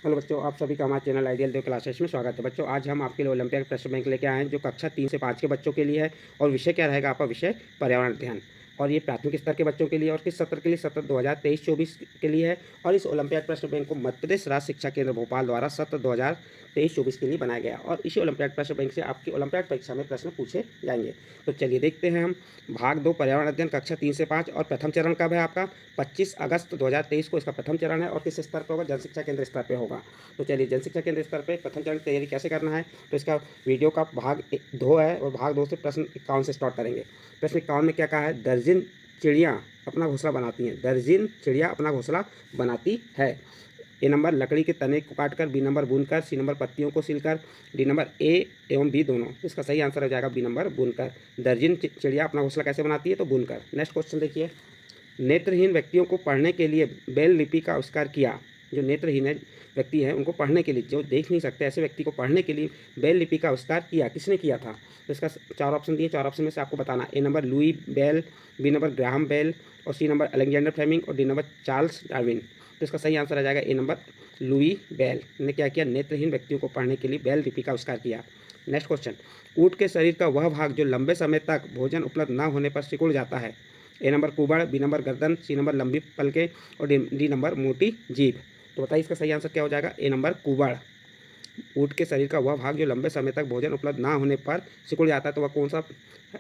Hello बच्चों, आप सभी का हमारे चैनल आइडियल देव क्लासेस में स्वागत है। बच्चों, आज हम आपके लिए ओलंपियाड प्रश्न बैंक लेके आए हैं जो कक्षा 3 से 5 के बच्चों के लिए है। और विषय क्या रहेगा आपका? विषय पर्यावरण अध्ययन। और ये प्राथमिक स्तर के बच्चों के लिए और किस सत्र के लिए? सत्र 2023-24 के लिए है। और इस ओलंपियाड प्रश्न बैंक को मध्य प्रदेश राज्य शिक्षा केंद्र भोपाल द्वारा सत्र 2023-24 के लिए बनाया गया। और इसी ओलंपियाड प्रश्न बैंक से आपकी ओलंपियाड परीक्षा में प्रश्न पूछे जाएंगे। तो चलिए देखते हैं हम। भाग 2 पर्यावरण अध्ययन कक्षा 3 से 5। और प्रथम चरण कब है आपका? 25 अगस्त 2023 को इसका प्रथम चरण है। और किस स्तर पर होगा? जनशिक्षा केंद्र स्तर पर होगा। तो चलिए जनशिक्षा केंद्र स्तर पे प्रथम चरण की तैयारी कैसे करना है, तो इसका वीडियो का भाग 2 है। और भाग 2 से प्रश्न 51 से स्टार्ट करेंगे। प्रश्न 51 में क्या कहा है? दर्जन चिड़ियाँ अपना घोंसला बनाती हैं। दर्जन चिड़िया अपना घोंसला बनाती है। ए नंबर लकड़ी के तने को काटकर, बी नंबर बुनकर, सी नंबर पत्तियों को सिलकर, डी नंबर ए एवं बी दोनों। इसका सही आंसर हो जाएगा बी नंबर बुनकर। दर्जन चिड़िया अपना घोंसला कैसे बनाती है? तो बुनकर। नेक्स्ट क्वेश्चन देखिए। नेत्रहीन व्यक्तियों को पढ़ने के लिए ब्रेल लिपि का आविष्कार किया। जो नेत्रहीन व्यक्ति है उनको पढ़ने के लिए, जो देख नहीं सकते ऐसे व्यक्ति को पढ़ने के लिए ब्रेल लिपि का आविष्कार किया, किसने किया था? तो इसका 4 ऑप्शन दिए, 4 ऑप्शन में से आपको बताना। A number Louis Bell, B number Graham Bell, और सी नंबर अलेक्जेंडर फ्लेमिंग, और डी नंबर चार्ल्स डार्विन। तो इसका सही आंसर आ जाएगा ए नंबर लुई बेल ने क्या किया? नेत्रहीन व्यक्तियों को पढ़ने के लिए ब्रेल लिपि का आविष्कार किया। Next question. ऊँट के शरीर का वह भाग जो लंबे समय तक भोजन उपलब्ध न होने पर सिकुड़ जाता है। ए नंबर कुबड़, बी नंबर गर्दन, सी नंबर लंबी पलके, और डी नंबर मोटी जीभ। तो बताइए इसका सही आंसर क्या हो जाएगा? ए नंबर कुबड़। ऊँट के शरीर का वह भाग जो लंबे समय तक भोजन उपलब्ध ना होने पर सिकुड़ जाता है, तो वह कौन सा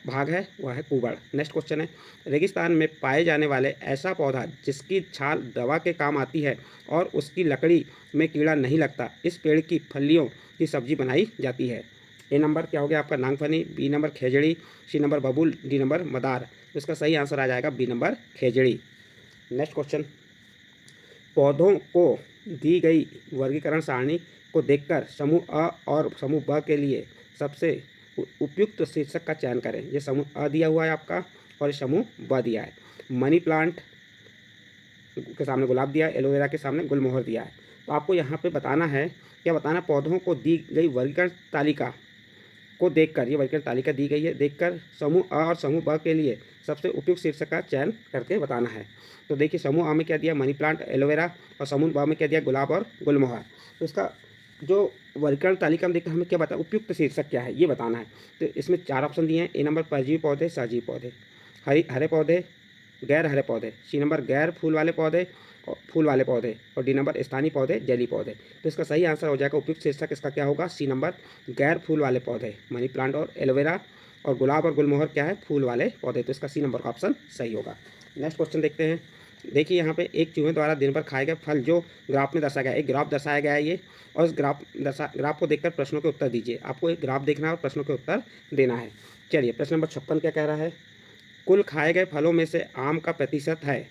भाग है? वह है कुबड़। नेक्स्ट क्वेश्चन है। रेगिस्तान में पाए जाने वाले ऐसा पौधा जिसकी छाल दवा के काम आती है और उसकी लकड़ी में कीड़ा नहीं लगता, इस पेड़ की फलियों की सब्जी बनाई जाती है। ए नंबर क्या हो गया आपका? नांगफनी, बी नंबर खेजड़ी, सी नंबर बबूल, डी नंबर मदार। तो इसका सही आंसर आ जाएगा बी नंबर खेजड़ी। Next question. पौधों को दी गई वर्गीकरण सारणी को देखकर समूह अ और समूह ब के लिए सबसे उपयुक्त शीर्षक का चयन करें। ये समूह अ दिया हुआ है आपका और ये समूह ब दिया है। मनी प्लांट के सामने गुलाब दिया है, एलोवेरा के सामने गुलमोहर दिया है। तो आपको यहाँ पे बताना है, क्या बताना? पौधों को दी गई वर्गीकरण तालिका को देखकर, ये वर्गीकरण तालिका दी गई है, देखकर समूह अ और समूह ब के लिए सबसे उपयुक्त शीर्षक का चयन करके बताना है। तो देखिए समूह अ में क्या दिया? मनी प्लांट, एलोवेरा, और समूह ब में क्या दिया? गुलाब और गुलमोहर। तो इसका जो वर्गीकरण तालिका में देखकर हमें क्या बता, उपयुक्त शीर्षक क्या है ये बताना है। तो इसमें 4 ऑप्शन दिए हैं। ए नंबर परजीवी पौधे, सहजीवी पौधे, हरे पौधे, गैर हरे पौधे, सी नंबर गैर फूल वाले पौधे और फूल वाले पौधे, और डी नंबर स्थानीय पौधे, जलीय पौधे। तो इसका सही आंसर हो जाएगा, उपयुक्त शीर्षक इसका क्या होगा? सी नंबर गैर फूल वाले पौधे। मनी प्लांट और एलोवेरा और गुलाब और गुलमोहर क्या है? फूल वाले पौधे। तो इसका सी नंबर का ऑप्शन सही होगा। नेक्स्ट क्वेश्चन देखते हैं। देखिए यहाँ पे एक चूहे द्वारा दिन भर खाए गए फल जो ग्राफ में दर्शाया गया है, एक ग्राफ दर्शाया गया है ये, और इस ग्राफ को देखकर प्रश्नों के उत्तर दीजिए। आपको एक ग्राफ देखना है और प्रश्नों के उत्तर देना है। चलिए प्रश्न नंबर 56 क्या कह रहा है? कुल खाए गए फलों में से आम का प्रतिशत है।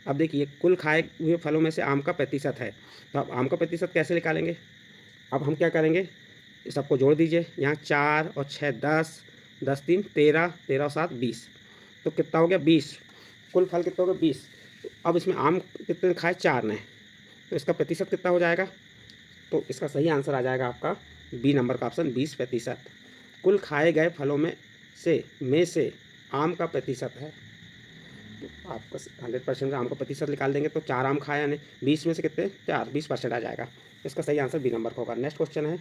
अब देखिए कुल खाए हुए फलों में से आम का प्रतिशत है, तो अब आम का प्रतिशत कैसे निकालेंगे? अब हम क्या करेंगे, सबको जोड़ दीजिए। यहाँ 4 और 6 10, 10 3 13, 13 और 7 20। तो कितना हो गया? 20। कुल फल कितना हो गया? 20। तो अब इसमें आम कितने खाए? 4 ने, तो इसका प्रतिशत कितना हो जाएगा? तो इसका सही आंसर आ जाएगा आपका बी नंबर का ऑप्शन 20%। कुल खाए गए फलों में से आम का प्रतिशत है। तो आपका 100% आम का प्रतिशत निकाल देंगे तो 4 आम खाए, यानी 20 में से कितने? 4, 20% आ जाएगा। इसका सही आंसर बी नंबर का होगा। नेक्स्ट क्वेश्चन है।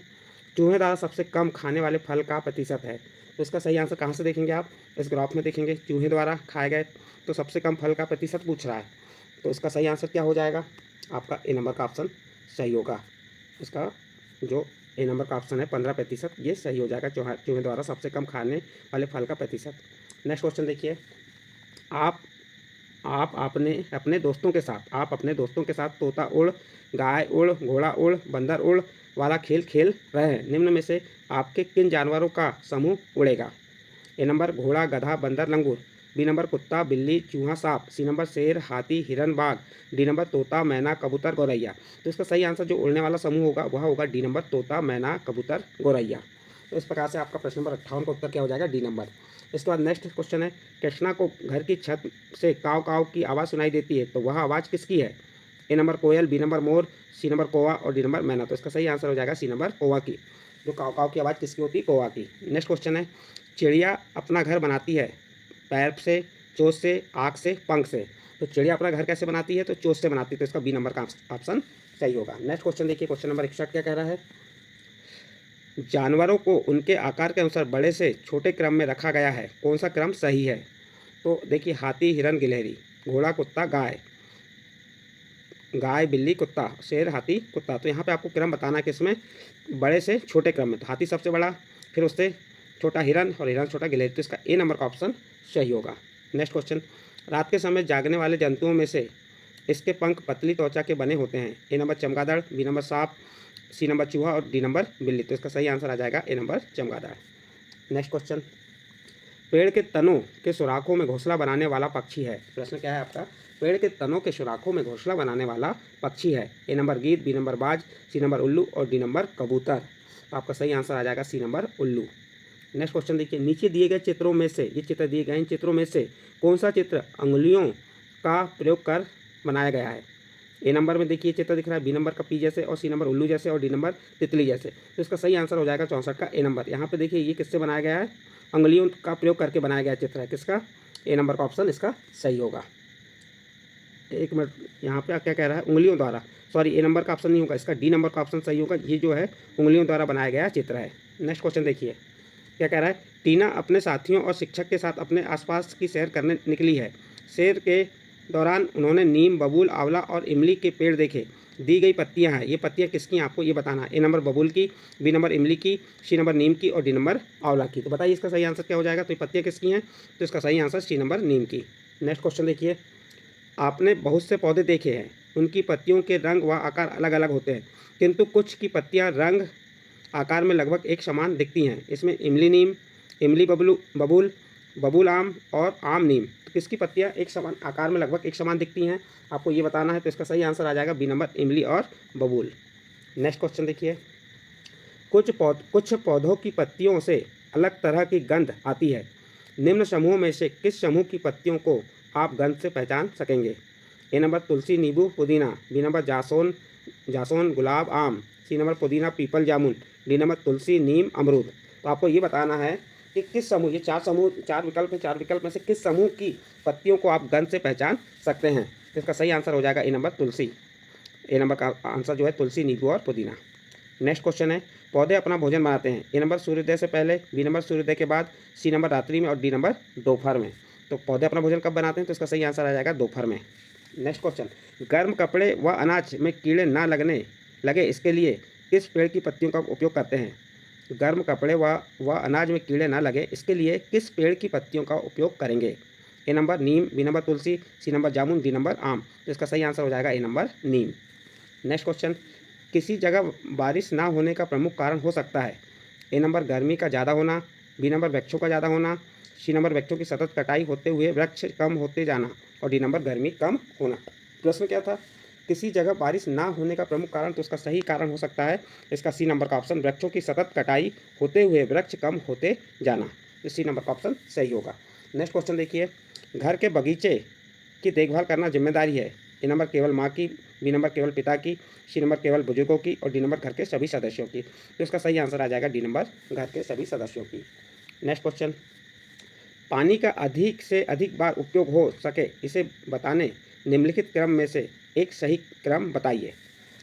चूहे द्वारा सबसे कम खाने वाले फल का प्रतिशत है। तो इसका सही आंसर कहाँ से देखेंगे आप? इस ग्राफ में देखेंगे। चूहे द्वारा खाए गए तो सबसे कम फल का प्रतिशत पूछ रहा है, तो इसका सही आंसर क्या हो जाएगा? आपका ए नंबर का ऑप्शन सही होगा। इसका जो ए नंबर का ऑप्शन है 15%, ये सही हो जाएगा। चूहे द्वारा सबसे कम खाने वाले फल का प्रतिशत। नेक्स्ट क्वेश्चन देखिए। आप अपने दोस्तों के साथ तोता उड़, गाय उड़, घोड़ा उड़, बंदर उड़ वाला खेल खेल रहे हैं। निम्न में से आपके किन जानवरों का समूह उड़ेगा? ए नंबर घोड़ा, गधा, बंदर, लंगूर, बी नंबर कुत्ता, बिल्ली, चूहा, सांप, सी नंबर शेर, हाथी, हिरन, बाघ, डी नंबर तोता, मैना, कबूतर, गौरैया। तो इसका सही आंसर जो उड़ने वाला समूह होगा वह होगा डी नंबर तोता, मैना, कबूतर, गौरैया। तो इस प्रकार से आपका प्रश्न नंबर 58 का उत्तर क्या हो जाएगा? D number. इसके बाद नेक्स्ट क्वेश्चन है। कृष्णा को घर की छत से काव काव की आवाज़ सुनाई देती है, तो वह आवाज़ किसकी है? ए नंबर कोयल, बी नंबर मोर, सी नंबर कौवा, और डी नंबर मैना। तो इसका सही आंसर हो जाएगा सी नंबर कौवा की। जो काव काव की आवाज़ किसकी होती है? कौवा की। नेक्स्ट क्वेश्चन है। चिड़िया अपना घर बनाती है पैर से, चोंच से, आँख से, पंख से। तो चिड़िया अपना घर कैसे बनाती है? तो चोंच से बनाती है। तो इसका बी नंबर का ऑप्शन सही होगा। नेक्स्ट क्वेश्चन देखिए, क्वेश्चन नंबर 61 क्या कह रहा है। जानवरों को उनके आकार के अनुसार बड़े से छोटे क्रम में रखा गया है, कौन सा क्रम सही है। तो देखिए, हाथी, हिरन, गिलहरी, घोड़ा, कुत्ता, गाय, गाय, बिल्ली, कुत्ता, शेर, हाथी, कुत्ता। तो यहाँ पे आपको क्रम बताना है किसमें, बड़े से छोटे क्रम में। तो हाथी सबसे बड़ा, फिर उससे छोटा हिरन, और हिरन छोटा गिलहरी। तो इसका ए नंबर का ऑप्शन सही होगा। नेक्स्ट क्वेश्चन, रात के समय जागने वाले जंतुओं में से इसके पंख पतली त्वचा के बने होते हैं। ए नंबर चमगादड़, बी नंबर सांप, सी नंबर चूहा और डी नंबर बिल्ली। तो इसका सही आंसर आ जाएगा ए नंबर चमगादड़। नेक्स्ट क्वेश्चन, पेड़ के तनों के सुराखों में घोंसला बनाने वाला पक्षी है। प्रश्न क्या है आपका, पेड़ के तनों के सुराखों में घोंसला बनाने वाला पक्षी है। ए नंबर गीद, बी नंबर बाज, सी नंबर उल्लू और डी नंबर कबूतर। तो आपका सही आंसर आ जाएगा सी नंबर उल्लू। नेक्स्ट क्वेश्चन देखिए, नीचे दिए गए चित्रों में से, ये चित्र दिए गए इन चित्रों में से कौन सा चित्र अंगुलियों का प्रयोग कर बनाया गया है। ए नंबर में देखिए चित्र दिख रहा है, बी नंबर का पी जैसे, और सी नंबर उल्लू जैसे, और डी नंबर तितली जैसे। तो इसका सही आंसर हो जाएगा 64 का ए नंबर। यहाँ पे देखिए ये किससे बनाया गया है, अंगुलियों का प्रयोग करके बनाया गया चित्र है। किसका, ए नंबर का ऑप्शन इसका सही होगा। एक मिनट, यहाँ पे क्या कह रहा है, उंगलियों द्वारा, सॉरी ए नंबर का ऑप्शन नहीं होगा, इसका डी नंबर का ऑप्शन सही होगा। ये जो है उंगलियों द्वारा बनाया गया चित्र है। नेक्स्ट क्वेश्चन देखिए क्या कह रहा है, टीना अपने साथियों और शिक्षक के साथ अपने आसपास की सैर करने निकली है। सैर के दौरान उन्होंने नीम, बबूल, आंवला और इमली के पेड़ देखे। दी गई पत्तियां हैं, ये पत्तियां किसकी हैं आपको ये बताना है। ए नंबर बबूल की, बी नंबर इमली की, सी नंबर नीम की और डी नंबर आंवला की। तो बताइए इसका सही आंसर क्या हो जाएगा। तो ये पत्तियां किसकी हैं, तो इसका सही आंसर सी नंबर नीम की। नेक्स्ट क्वेश्चन देखिए, आपने बहुत से पौधे देखे हैं, उनकी पत्तियों के रंग व आकार अलग अलग होते हैं, किंतु कुछ की पत्तियां रंग आकार में लगभग एक समान दिखती हैं। इसमें इमली नीम, इमली बबूल, बबूल आम और आम नीम। तो किसकी पत्तियां एक समान आकार में लगभग एक समान दिखती हैं, आपको ये बताना है। तो इसका सही आंसर आ जाएगा बी नंबर इमली और बबूल। नेक्स्ट क्वेश्चन देखिए, कुछ पौधों की पत्तियों से अलग तरह की गंध आती है। निम्न समूह में से किस समूह की पत्तियों को आप गंध से पहचान सकेंगे। ए नंबर तुलसी, नींबू, पुदीना, बी नंबर जासोन, गुलाब, आम, सी नंबर पुदीना, पीपल, जामुन, डी नंबर तुलसी, नीम, अमरूद। तो आपको ये बताना है कि किस समूह, ये चार विकल्प है, चार विकल्प में से किस समूह की पत्तियों को आप गंध से पहचान सकते हैं। तो इसका सही आंसर हो जाएगा ए नंबर तुलसी। ए नंबर का आंसर जो है तुलसी, नींबू और पुदीना। नेक्स्ट क्वेश्चन है, पौधे अपना भोजन बनाते हैं। ए नंबर सूर्योदय से पहले, बी नंबर सूर्योदय के बाद, सी नंबर रात्रि में और डी नंबर दोपहर में। तो पौधे अपना भोजन कब बनाते हैं, तो इसका सही आंसर आ जाएगा दोपहर में। नेक्स्ट क्वेश्चन, गर्म कपड़े व अनाज में कीड़े ना लगे इसके लिए किस पेड़ की पत्तियों का उपयोग करते हैं। गर्म कपड़े व अनाज में कीड़े ना लगे इसके लिए किस पेड़ की पत्तियों का उपयोग करेंगे। ए नंबर नीम, बी नंबर तुलसी, सी नंबर जामुन, डी नंबर आम। तो इसका सही आंसर हो जाएगा ए नंबर नीम। नेक्स्ट क्वेश्चन, किसी जगह बारिश ना होने का प्रमुख कारण हो सकता है। ए नंबर गर्मी का ज़्यादा होना, बी नंबर वृक्षों का ज़्यादा होना, सी नंबर वृक्षों की सतत कटाई होते हुए वृक्ष कम होते जाना और डी नंबर गर्मी कम होना। प्रश्न क्या था, किसी जगह बारिश ना होने का प्रमुख कारण, तो उसका सही कारण हो सकता है इसका सी नंबर का ऑप्शन, वृक्षों की सतत कटाई होते हुए वृक्ष कम होते जाना। तो सी नंबर का ऑप्शन सही होगा। नेक्स्ट क्वेश्चन देखिए, घर के बगीचे की देखभाल करना जिम्मेदारी है। ए नंबर केवल माँ की, बी नंबर केवल पिता की, सी नंबर केवल बुजुर्गों की और डी नंबर घर के सभी सदस्यों की। तो इसका सही आंसर आ जाएगा डी नंबर घर के सभी सदस्यों की। नेक्स्ट क्वेश्चन, पानी का अधिक से अधिक बार उपयोग हो सके इसे बताने निम्नलिखित क्रम में से एक सही क्रम बताइए।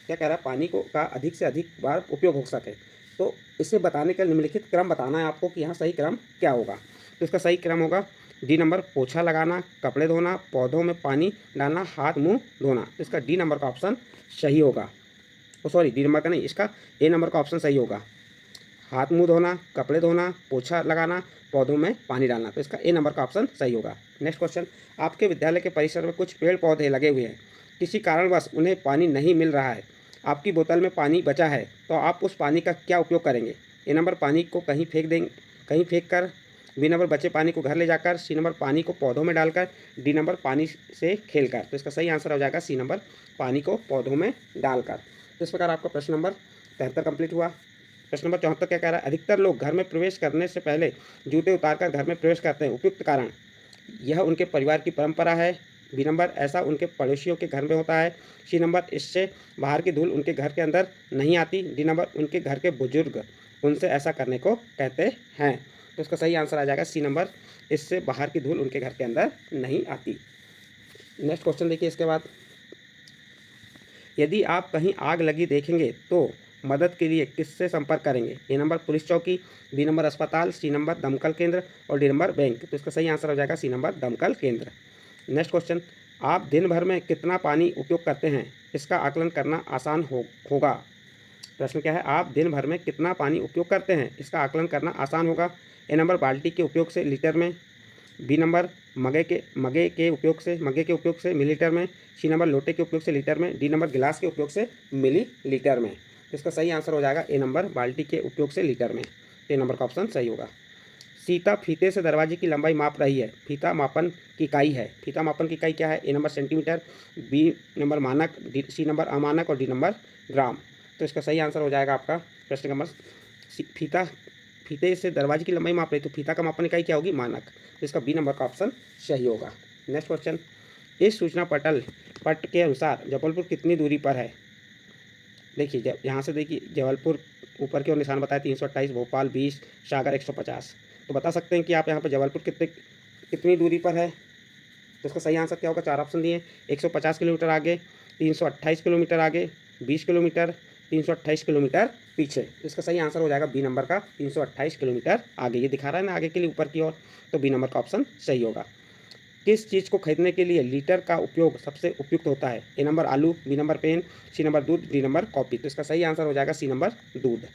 क्या कह रहा है, पानी को का अधिक से अधिक बार उपयोग हो सके, तो इसे बताने का निम्नलिखित क्रम बताना है आपको कि यहाँ सही क्रम क्या होगा। तो इसका सही क्रम होगा डी नंबर पोछा लगाना, कपड़े धोना, पौधों में पानी डालना, हाथ मुंह धोना। तो इसका डी नंबर का ऑप्शन सही होगा। सॉरी, डी नंबर का नहीं, इसका ए नंबर का ऑप्शन सही होगा। हाथ मुंह धोना, कपड़े धोना, पोछा लगाना, पौधों में पानी डालना। तो इसका ए नंबर का ऑप्शन सही होगा। नेक्स्ट क्वेश्चन, आपके विद्यालय के परिसर में कुछ पेड़ पौधे लगे हुए हैं, किसी कारणवश उन्हें पानी नहीं मिल रहा है, आपकी बोतल में पानी बचा है, तो आप उस पानी का क्या उपयोग करेंगे। ए नंबर पानी को कहीं फेंक कर, बी नंबर बचे पानी को घर ले जाकर, सी नंबर पानी को पौधों में डालकर, डी नंबर पानी से खेलकर। तो इसका सही आंसर हो जाएगा सी नंबर पानी को पौधों में डालकर। तो इस प्रकार आपका प्रश्न नंबर 73 कंप्लीट हुआ। प्रश्न नंबर 74 क्या कह रहा है, अधिकतर लोग घर में प्रवेश करने से पहले जूते उतारकर घर में प्रवेश करते हैं, उपयुक्त कारण, यह उनके परिवार की परंपरा है, बी नंबर ऐसा उनके पड़ोसियों के घर में होता है, सी नंबर इससे बाहर की धूल उनके घर के अंदर नहीं आती, डी नंबर उनके घर के बुजुर्ग उनसे ऐसा करने को कहते हैं। तो इसका सही आंसर आ जाएगा सी नंबर, इससे बाहर की धूल उनके घर के अंदर नहीं आती। नेक्स्ट क्वेश्चन देखिए इसके बाद, यदि आप कहीं आग लगी देखेंगे तो मदद के लिए किससे संपर्क करेंगे? ए नंबर पुलिस चौकी, बी नंबर अस्पताल, सी नंबर दमकल केंद्र और डी नंबर बैंक। तो इसका सही आंसर हो जाएगा सी नंबर दमकल केंद्र। नेक्स्ट क्वेश्चन, आप दिन भर में कितना पानी उपयोग करते हैं? इसका आकलन करना आसान होगा। प्रश्न क्या है? आप दिन भर में कितना पानी उपयोग करते हैं? इसका आकलन करना आसान होगा। ए नंबर बाल्टी के उपयोग से लीटर में, बी नंबर मगे के उपयोग से मिलीलीटर में, सी नंबर लोटे के उपयोग से लीटर में, डी नंबर गिलास के उपयोग से मिलीलीटर में। तो इसका सही आंसर हो जाएगा ए नंबर बाल्टी के उपयोग से लीटर में। ए नंबर का ऑप्शन सही होगा। सीता फीते से दरवाजे की लंबाई माप रही है। फीता मापन की इकाई है। फीता मापन की इकाई क्या है? A number centimetre, B number मानक, सी नंबर अमानक और डी नंबर ग्राम। तो इसका सही आंसर हो जाएगा आपका प्रश्न नंबर फीते से दरवाजे की लंबाई माप रही, तो फीता का मापन इकाई क्या होगी? मानक। तो इसका बी नंबर का ऑप्शन सही होगा। नेक्स्ट क्वेश्चन, इस सूचना पट के अनुसार जबलपुर कितनी दूरी पर है? देखिए, जब यहाँ से देखिए जबलपुर ऊपर की ओर निशान बताया 328, भोपाल 20, सागर 150। तो बता सकते हैं कि आप यहाँ पर जबलपुर कितनी दूरी पर है। तो इसका सही आंसर क्या होगा? 4 ऑप्शन दिए। 150 किलोमीटर आगे, 328 किलोमीटर आगे, 20 किलोमीटर, 328 किलोमीटर पीछे। तो इसका सही आंसर हो जाएगा बी नंबर का 328 किलोमीटर आगे। ये दिखा रहा है ना आगे के लिए ऊपर की ओर, तो बी नंबर का ऑप्शन सही होगा। किस चीज़ को खरीदने के लिए लीटर का उपयोग सबसे उपयुक्त होता है? ए नंबर आलू, B number pen, C number दूध, डी नंबर कॉपी। तो इसका सही आंसर हो जाएगा सी नंबर दूध।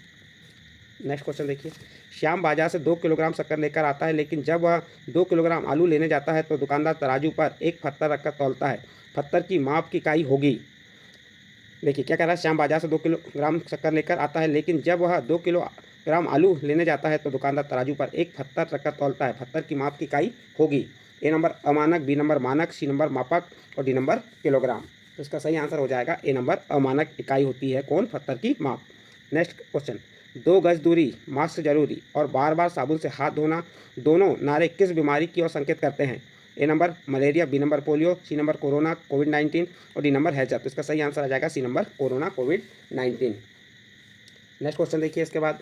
नेक्स्ट क्वेश्चन देखिए, श्याम बाजार से 2 किलोग्राम शक्कर लेकर आता है, लेकिन जब वह 2 किलोग्राम आलू लेने जाता है तो दुकानदार तराजू पर एक पत्थर रखकर तौलता है। पत्थर की माप की इकाई होगी। देखिए क्या कह रहा है? श्याम बाजार से 2 किलोग्राम शक्कर लेकर आता है, लेकिन जब वह 2 किलोग्राम आलू लेने जाता है तो दुकानदार तराजू पर एक पत्थर रखकर तौलता है। पत्थर की माप की इकाई होगी। ए नंबर अमानक, बी नंबर मानक, सी नंबर मापक और डी नंबर किलोग्राम। तो इसका सही आंसर हो जाएगा ए नंबर अमानक इकाई होती है कौन? पत्थर की माप। नेक्स्ट क्वेश्चन, 2 गज दूरी, मास्क जरूरी और बार बार साबुन से हाथ धोना दोनों नारे किस बीमारी की ओर संकेत करते हैं? A number malaria, B number polio, C number corona कोविड-19 और डी नंबर हैजा। तो इसका सही आंसर आ जाएगा सी नंबर कोरोना कोविड-19। नेक्स्ट क्वेश्चन देखिए इसके बाद,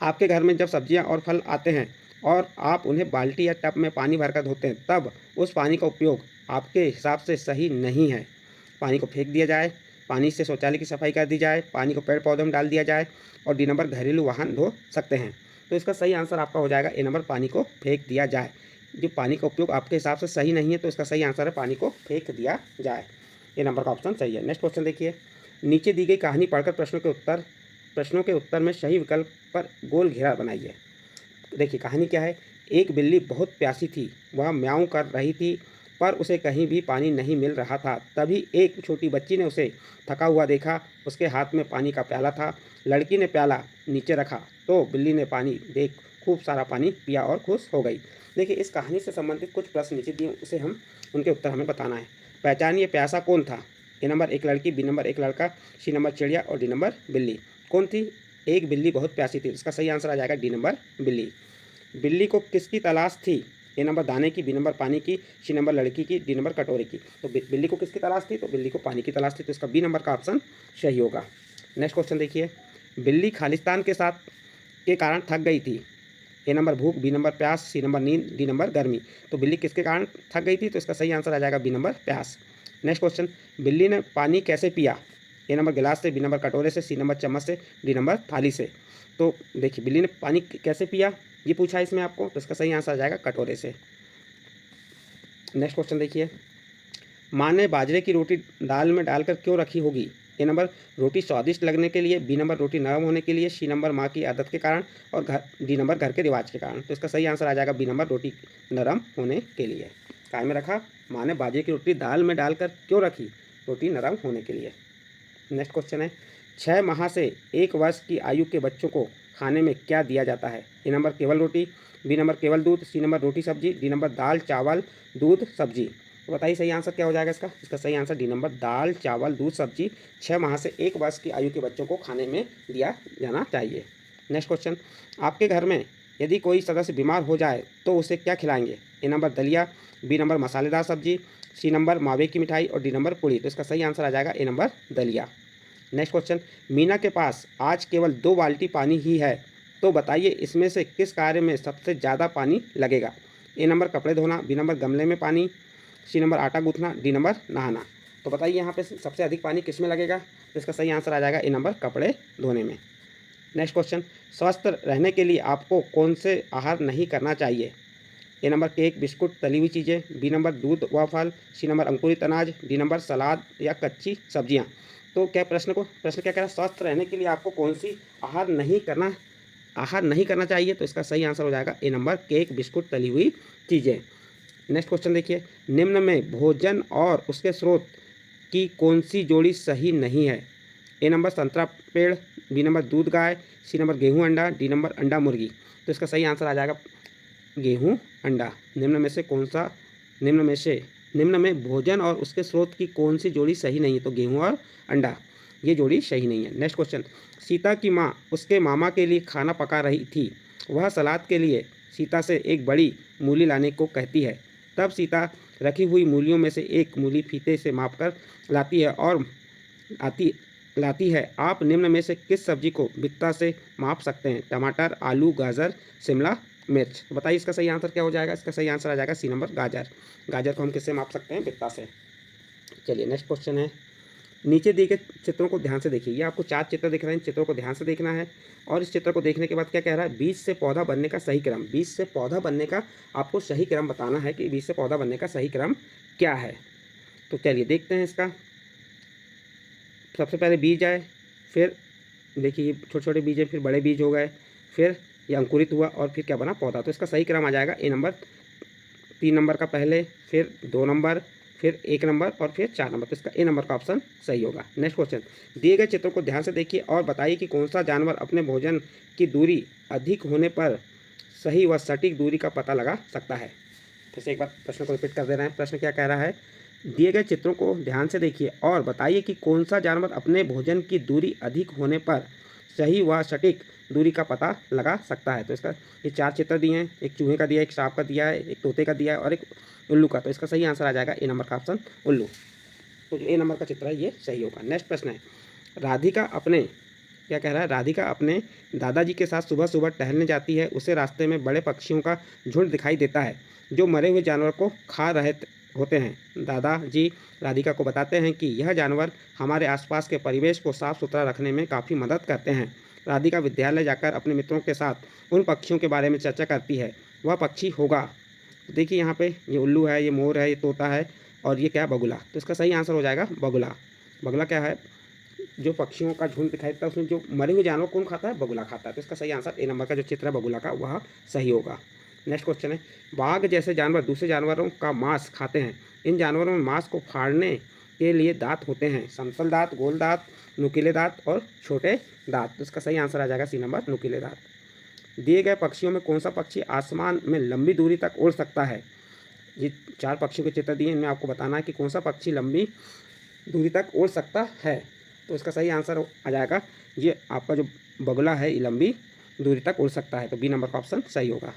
आपके घर में जब सब्जियां और फल आते हैं और आप उन्हें बाल्टी या टब में पानी भरकर धोते हैं, तब उस पानी का उपयोग आपके हिसाब से सही नहीं है। पानी को फेंक दिया जाए, पानी से शौचालय की सफाई कर दी जाए, पानी को पेड़ पौधों में डाल दिया जाए और डी नंबर घरेलू वाहन धो सकते हैं। तो इसका सही आंसर आपका हो जाएगा ए नंबर पानी को फेंक दिया जाए। जो पानी का उपयोग आपके हिसाब से सही नहीं है, तो इसका सही आंसर है पानी को फेंक दिया जाए। ये नंबर का ऑप्शन सही है। नेक्स्ट क्वेश्चन देखिए, नीचे दी गई कहानी पढ़कर प्रश्नों के उत्तर में सही विकल्प पर गोल घेरा बनाइए। देखिए कहानी क्या है? एक बिल्ली बहुत प्यासी थी, वह म्याऊं कर रही थी पर उसे कहीं भी पानी नहीं मिल रहा था। तभी एक छोटी बच्ची ने उसे थका हुआ देखा, उसके हाथ में पानी का प्याला था। लड़की ने प्याला नीचे रखा तो बिल्ली ने पानी देख खूब सारा पानी पिया और खुश हो गई। देखिए इस कहानी से संबंधित कुछ प्रश्न नीचे दिए, उसे उनके उत्तर हमें बताना है। पहचानिए प्यासा कौन था? ए नंबर एक लड़की, बी नंबर एक लड़का, सी नंबर चिड़िया और डी नंबर बिल्ली। कौन थी? एक बिल्ली बहुत प्यासी थी। इसका सही आंसर आ जाएगा डी नंबर बिल्ली। बिल्ली को किसकी तलाश थी? ए नंबर दाने की, बी नंबर पानी की, सी नंबर लड़की की, डी नंबर कटोरे की। तो बिल्ली को किसकी तलाश थी? तो बिल्ली को पानी की तलाश थी। तो इसका बी नंबर का ऑप्शन सही होगा। नेक्स्ट क्वेश्चन देखिए, बिल्ली खालिस्तान के कारण थक गई थी। ए नंबर भूख, बी नंबर प्यास, सी नंबर नींद, डी नंबर गर्मी। तो बिल्ली किसके कारण थक गई थी? तो इसका सही आंसर आ जाएगा बी नंबर प्यास। नेक्स्ट क्वेश्चन, बिल्ली ने पानी कैसे पिया? ए नंबर गिलास से, बी नंबर कटोरे से, सी नंबर चम्मच से, डी नंबर थाली से। तो देखिए बिल्ली ने पानी कैसे पिया ये पूछा है इसमें आपको, तो इसका सही आंसर आ जाएगा कटोरे से। नेक्स्ट क्वेश्चन देखिए, माँ ने बाजरे की रोटी दाल में डालकर क्यों रखी होगी? ए नंबर रोटी स्वादिष्ट लगने के लिए, बी नंबर रोटी नरम होने के लिए, सी नंबर माँ की आदत के कारण और डी नंबर घर के रिवाज के कारण। तो इसका सही आंसर आ जाएगा बी नंबर रोटी नरम होने के लिए। काय में रखा? माँ ने बाजरे की रोटी दाल में डालकर क्यों रखी? रोटी नरम होने के लिए। नेक्स्ट क्वेश्चन है, 6 माह से 1 वर्ष की आयु के बच्चों को खाने में क्या दिया जाता है? ए नंबर केवल रोटी, बी नंबर केवल दूध, सी नंबर रोटी सब्जी, डी नंबर दाल चावल दूध सब्जी। तो बताइए सही आंसर क्या हो जाएगा इसका? इसका सही आंसर डी नंबर दाल चावल दूध सब्जी 6 माह से 1 वर्ष की आयु के बच्चों को खाने में दिया जाना चाहिए। नेक्स्ट क्वेश्चन, आपके घर में यदि कोई सदस्य बीमार हो जाए तो उसे क्या खिलाएंगे? ए नंबर दलिया, बी नंबर मसालेदार सब्जी, सी नंबर मावे की मिठाई और डी नंबर पूड़ी। तो इसका सही आंसर आ जाएगा ए नंबर दलिया। नेक्स्ट क्वेश्चन, मीना के पास आज केवल 2 बाल्टी पानी ही है, तो बताइए इसमें से किस कार्य में सबसे ज़्यादा पानी लगेगा? ए नंबर कपड़े धोना, बी नंबर गमले में पानी, सी नंबर आटा गूंथना, डी नंबर नहाना। तो बताइए यहाँ पे सबसे अधिक पानी किस में लगेगा? तो इसका सही आंसर आ जाएगा ए नंबर, कपड़े धोने में। नेक्स्ट क्वेश्चन, स्वस्थ रहने के लिए आपको कौन से आहार नहीं करना चाहिए? ए नंबर केक, बिस्कुट, तली हुई चीज़ें, बी नंबर दूध व फल, सी नंबर अंकुरित अनाज, डी नंबर सलाद या कच्ची सब्जियां। तो क्या प्रश्न क्या कह रहा है? स्वस्थ रहने के लिए आपको कौन सी आहार नहीं करना चाहिए? तो इसका सही आंसर हो जाएगा ए नंबर केक, बिस्कुट, तली हुई चीज़ें। नेक्स्ट क्वेश्चन देखिए, निम्न में भोजन और उसके स्रोत की कौन सी जोड़ी सही नहीं है? ए नंबर संतरा पेड़, बी नंबर दूध गाय, सी नंबर गेहूं अंडा, डी नंबर अंडा मुर्गी। तो इसका सही आंसर आ जाएगा गेहूं अंडा। निम्न में भोजन और उसके स्रोत की कौन सी जोड़ी सही नहीं है? तो गेहूं और अंडा, ये जोड़ी सही नहीं है। नेक्स्ट क्वेश्चन, सीता की माँ उसके मामा के लिए खाना पका रही थी। वह सलाद के लिए सीता से एक बड़ी मूली लाने को कहती है। तब सीता रखी हुई मूलियों में से एक मूली फीते से मापकर लाती है। आप निम्न में से किस सब्जी को बित्ता से माप सकते हैं? टमाटर, आलू, गाजर, शिमला मिर्च। तो बताइए इसका सही आंसर क्या हो जाएगा? इसका सही आंसर आ जाएगा सी नंबर, गाजर। गाजर को हम किससे माप सकते हैं? बित्ता से। चलिए नेक्स्ट क्वेश्चन है, नीचे दिए गए चित्रों को ध्यान से देखिए। ये आपको 4 चित्र दिख रहे हैं, चित्रों को ध्यान से देखना है। और इस चित्र को देखने के बाद क्या कह रहा है? बीज से पौधा बनने का सही क्रम। बीज से पौधा बनने का आपको सही क्रम बताना है कि बीज से पौधा बनने का सही क्रम क्या है। तो चलिए देखते हैं इसका। सबसे पहले बीज आए, फिर देखिए ये छोटे छोटे बीज हैं, फिर बड़े बीज हो गए, फिर ये अंकुरित हुआ और फिर क्या बना? पौधा। तो इसका सही क्रम आ जाएगा ए नंबर, 3 नंबर का पहले, फिर 2 नंबर, फिर 1 नंबर और फिर 4 नंबर। तो इसका ए नंबर का ऑप्शन सही होगा। नेक्स्ट क्वेश्चन, दिए गए चित्रों को ध्यान से देखिए और बताइए कि कौन सा जानवर अपने भोजन की दूरी अधिक होने पर सही व सटीक दूरी का पता लगा सकता है। फिर से एक बार प्रश्न को रिपीट कर दे रहे हैं। प्रश्न क्या कह रहा है? दिए गए चित्रों को ध्यान से देखिए और बताइए कि कौन सा जानवर अपने भोजन की दूरी अधिक होने पर सही व सटीक दूरी का पता लगा सकता है। तो इसका ये 4 चित्र दिए हैं, एक चूहे का दिया है, एक सांप का दिया है, एक तोते का दिया है और एक उल्लू का। तो इसका सही आंसर आ जाएगा ए नंबर का ऑप्शन, उल्लू। तो जो ए नंबर का चित्र है ये सही होगा। नेक्स्ट प्रश्न है, राधिका अपने क्या कह रहा है? राधिका अपने दादाजी के साथ सुबह सुबह टहलने जाती है। उसे रास्ते में बड़े पक्षियों का झुंड दिखाई देता है जो मरे हुए जानवर को खा रहे होते हैं। दादाजी राधिका को बताते हैं कि यह जानवर हमारे आसपास के परिवेश को साफ सुथरा रखने में काफ़ी मदद करते हैं। राधिका विद्यालय जाकर अपने मित्रों के साथ उन पक्षियों के बारे में चर्चा करती है। वह पक्षी होगा, देखिए यहाँ पे ये उल्लू है, ये मोर है, ये तोता है और ये क्या है? बगुला। तो इसका सही आंसर हो जाएगा बगुला। बगुला क्या है? जो पक्षियों का झुंड दिखाई देता है उसमें जो मरे हुए जानवर कौन खाता है? बगुला खाता है। तो इसका सही आंसर ए नंबर का जो चित्र है बगुला का वह सही होगा। नेक्स्ट क्वेश्चन है, बाघ जैसे जानवर दूसरे जानवरों का मांस खाते हैं। इन जानवरों में मांस को फाड़ने के लिए दांत होते हैं। समतल दांत, गोल दांत, नुकीले दांत और छोटे दांत। तो इसका सही आंसर आ जाएगा सी नंबर, नुकीले दांत। दिए गए पक्षियों में कौन सा पक्षी आसमान में लंबी दूरी तक उड़ सकता है? ये 4 पक्षियों के चित्र दिए, इनमें आपको बताना है कि कौन सा पक्षी लंबी दूरी तक उड़ सकता है। तो इसका सही आंसर आ जाएगा ये आपका जो बगुला है, ये लंबी दूरी तक उड़ सकता है। तो बी नंबर का ऑप्शन सही होगा।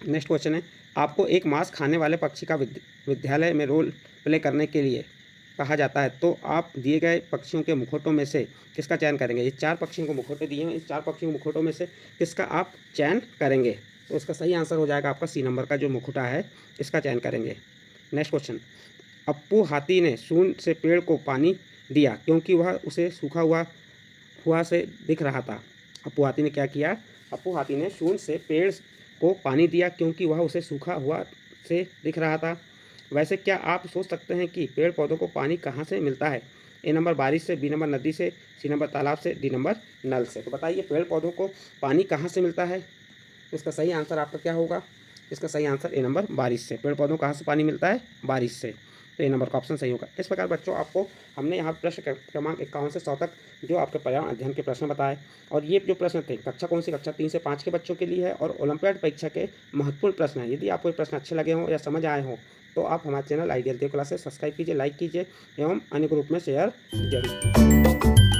नेक्स्ट क्वेश्चन है, आपको एक मांस खाने वाले पक्षी का विद्यालय में रोल प्ले करने के लिए कहा जाता है, तो आप दिए गए पक्षियों के मुखौटों में से किसका चयन करेंगे? ये 4 पक्षियों को मुखौटे दिए हैं, इस 4 पक्षियों के मुखौटों में से किसका आप चयन करेंगे? तो इसका सही आंसर हो जाएगा आपका सी नंबर का जो मुखौटा है, इसका चयन करेंगे। नेक्स्ट क्वेश्चन, अप्पू हाथी ने सूंड से पेड़ को पानी दिया क्योंकि वह उसे सूखा हुआ से दिख रहा था। अप्पू हाथी ने क्या किया? अप्पू हाथी ने सूंड से पेड़ को पानी दिया क्योंकि वह उसे सूखा हुआ से दिख रहा था। वैसे क्या आप सोच सकते हैं कि पेड़ पौधों को पानी कहाँ से मिलता है? ए नंबर बारिश से, बी नंबर नदी से, सी नंबर तालाब से, डी नंबर नल से। तो बताइए पेड़ पौधों को पानी कहाँ से मिलता है? इसका सही आंसर आपका क्या होगा? इसका सही आंसर ए नंबर बारिश से। पेड़ पौधों को कहाँ से पानी मिलता है? बारिश से। तो ए नंबर का ऑप्शन सही होगा। इस प्रकार बच्चों आपको हमने यहाँ प्रश्न क्रमांक 51 से 100 तक जो आपके पर्यावरण अध्ययन के प्रश्न बताए, और ये जो प्रश्न थे कक्षा कौन सी? कक्षा 3 से 5 के बच्चों के लिए है और ओलंपियाड परीक्षा के महत्वपूर्ण प्रश्न हैं। यदि आपको ये प्रश्न अच्छे लगे हों या समझ आए हों तो आप हमारे चैनल आइडियल देव क्लासेस सब्सक्राइब कीजिए, लाइक कीजिए एवं अन्य ग्रुप में शेयर जरूर।